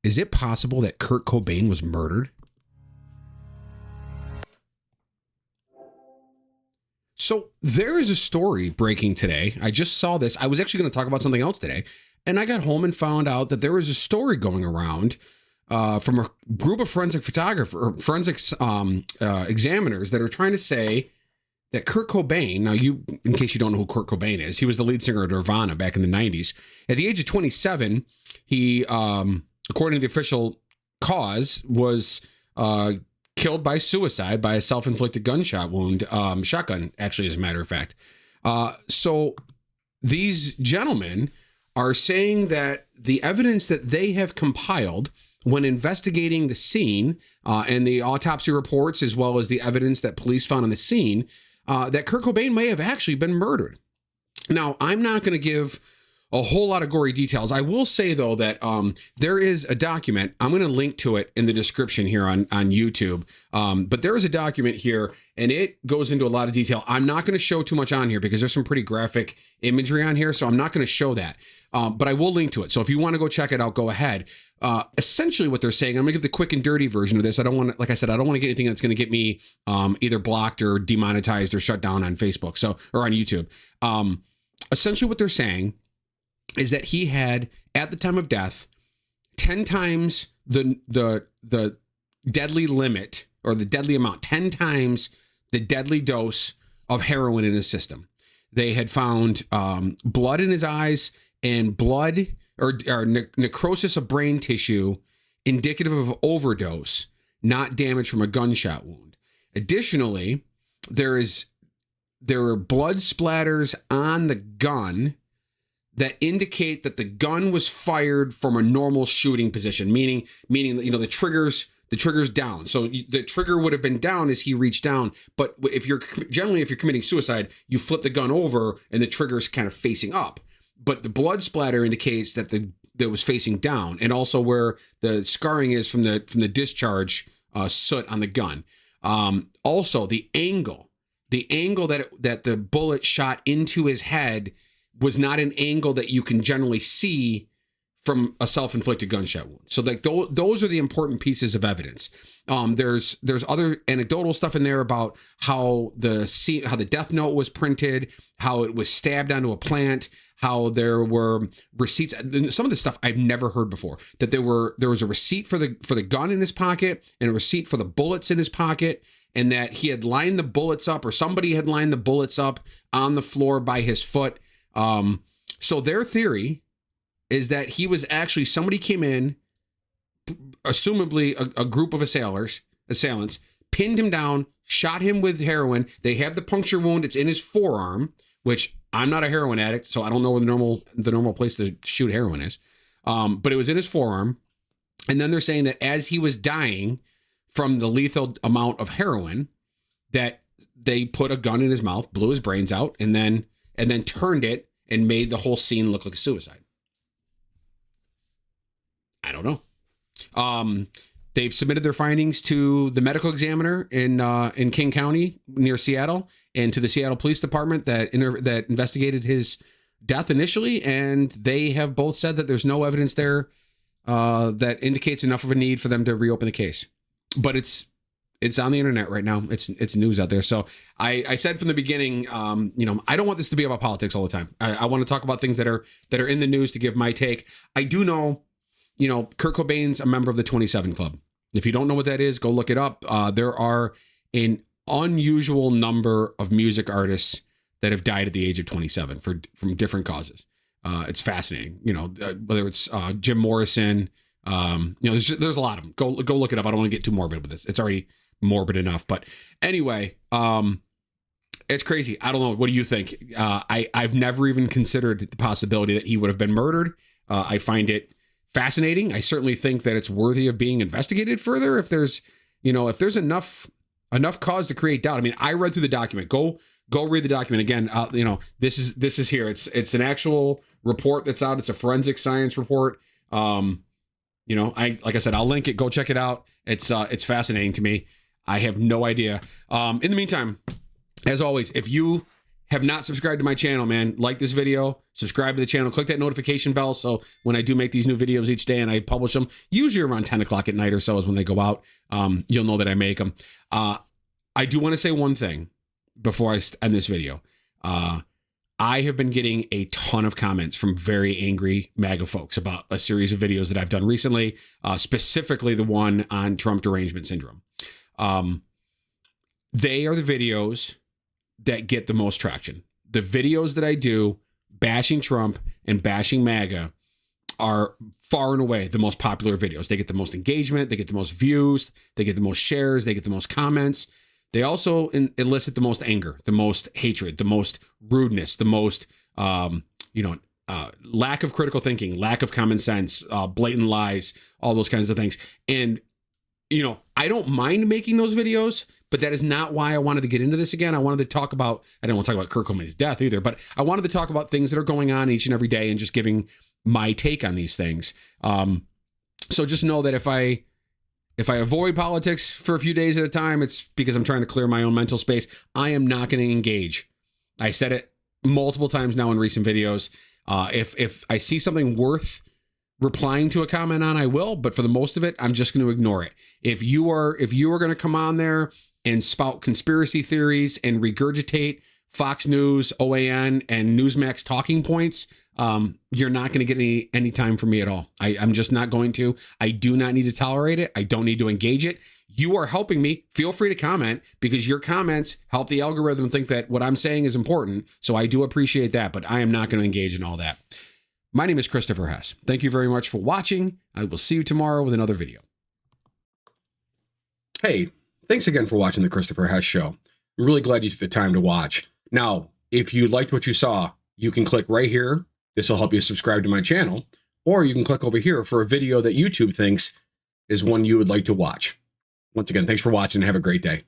Is it possible that Kurt Cobain was murdered? So there is a story breaking today. I just saw this. I was actually going to talk about something else today, and I got home and found out that there was a story going around from a group of forensic examiners that are trying to say that Kurt Cobain, now in case you don't know who Kurt Cobain is, he was the lead singer of Nirvana back in the 90s. At the age of 27, he, according to the official cause, was killed by suicide by a self-inflicted gunshot wound, shotgun, actually, as a matter of fact. So these gentlemen are saying that the evidence that they have compiled when investigating the scene and the autopsy reports, as well as the evidence that police found on the scene, that Kurt Cobain may have actually been murdered. Now, I'm not going to give a whole lot of gory details. I will say, though, that there is a document. I'm going to link to it in the description here on YouTube. But there is a document here, and it goes into a lot of detail. I'm not going to show too much on here because there's some pretty graphic imagery on here, so I'm not going to show that. But I will link to it. So if you want to go check it out, go ahead. Essentially what they're saying, I'm gonna give the quick and dirty version of this. I don't want to, like I said, I don't want to get anything that's going to get me either blocked or demonetized or shut down on Facebook, or on YouTube. Essentially what they're saying is that he had, at the time of death, 10 times the deadly limit, or the deadly amount, 10 times the deadly dose of heroin in his system. They had found blood in his eyes and blood or necrosis of brain tissue indicative of overdose, not damage from a gunshot wound. Additionally, there are blood splatters on the gun that indicate that the gun was fired from a normal shooting position, meaning the trigger's down. So the trigger would have been down as he reached down. But if you're committing suicide, you flip the gun over and the trigger's kind of facing up. But the blood splatter indicates that that was facing down, and also where the scarring is from the discharge soot on the gun. Also, the angle that the bullet shot into his head was not an angle that you can generally see from a self-inflicted gunshot wound. So like those are the important pieces of evidence. There's other anecdotal stuff in there about how the death note was printed, how it was stabbed onto a plant, how there were receipts. Some of the stuff I've never heard before, that there was a receipt for the gun in his pocket and a receipt for the bullets in his pocket, and that he had lined the bullets up, or somebody had lined the bullets up on the floor by his foot. So their theory is that he was actually, somebody came in, assumably a group of assailants, pinned him down, shot him with heroin. They have the puncture wound. It's in his forearm, which I'm not a heroin addict, so I don't know where the normal place to shoot heroin is. But it was in his forearm. And then they're saying that as he was dying from the lethal amount of heroin, that they put a gun in his mouth, blew his brains out, and then turned it and made the whole scene look like a suicide. I don't know. They've submitted their findings to the medical examiner in King County near Seattle, and to the Seattle Police Department that investigated his death initially, and they have both said that there's no evidence there that indicates enough of a need for them to reopen the case. But it's on the internet right now. It's news out there. So I said from the beginning, I don't want this to be about politics all the time. I want to talk about things that are in the news to give my take. I do know, Kurt Cobain's a member of the 27 Club. If you don't know what that is, go look it up. There are an unusual number of music artists that have died at the age of 27 from different causes. It's fascinating, whether it's Jim Morrison, there's a lot of them. Go look it up. I don't want to get too morbid with this. It's already morbid enough. But anyway, it's crazy. I don't know. What do you think? I've never even considered the possibility that he would have been murdered. I find it fascinating. I certainly think that it's worthy of being investigated further if there's enough cause to create doubt. I mean, I read through the document. Go read the document again. This is here. It's an actual report that's out. It's a forensic science report. Like I said, I'll link it. Go check it out. It's fascinating to me. I have no idea. In the meantime, as always, if you have not subscribed to my channel, man, like this video, subscribe to the channel, click that notification bell so when I do make these new videos each day and I publish them, usually around 10 o'clock at night or so is when they go out, you'll know that I make them. I do want to say one thing before I end this video. I have been getting a ton of comments from very angry MAGA folks about a series of videos that I've done recently, specifically the one on Trump derangement syndrome. They are the videos that get the most traction. The videos that I do bashing Trump and bashing MAGA are far and away the most popular videos. They get the most engagement, they get the most views, they get the most shares, they get the most comments. They also elicit the most anger, the most hatred, the most rudeness, the most, lack of critical thinking, lack of common sense, blatant lies, all those kinds of things. And, I don't mind making those videos, but that is not why I wanted to get into this again. I wanted to talk about, I didn't want to talk about Kurt Cobain's death either, but I wanted to talk about things that are going on each and every day and just giving my take on these things. So just know that if I avoid politics for a few days at a time, it's because I'm trying to clear my own mental space. I am not going to engage. I said it multiple times now in recent videos. If I see something worth replying to a comment on, I will, but for the most of it, I'm just going to ignore it. If you are going to come on there and spout conspiracy theories and regurgitate Fox News, OAN, and Newsmax talking points, you're not going to get any time from me at all. I'm just not going to. I do not need to tolerate it. I don't need to engage it. You are helping me. Feel free to comment because your comments help the algorithm think that what I'm saying is important. So I do appreciate that, but I am not going to engage in all that. My name is Christopher Hess. Thank you very much for watching. I will see you tomorrow with another video. Hey, thanks again for watching the Christopher Hess Show. I'm really glad you took the time to watch. Now, if you liked what you saw, you can click right here. This will help you subscribe to my channel, or you can click over here for a video that YouTube thinks is one you would like to watch. Once again, thanks for watching and have a great day.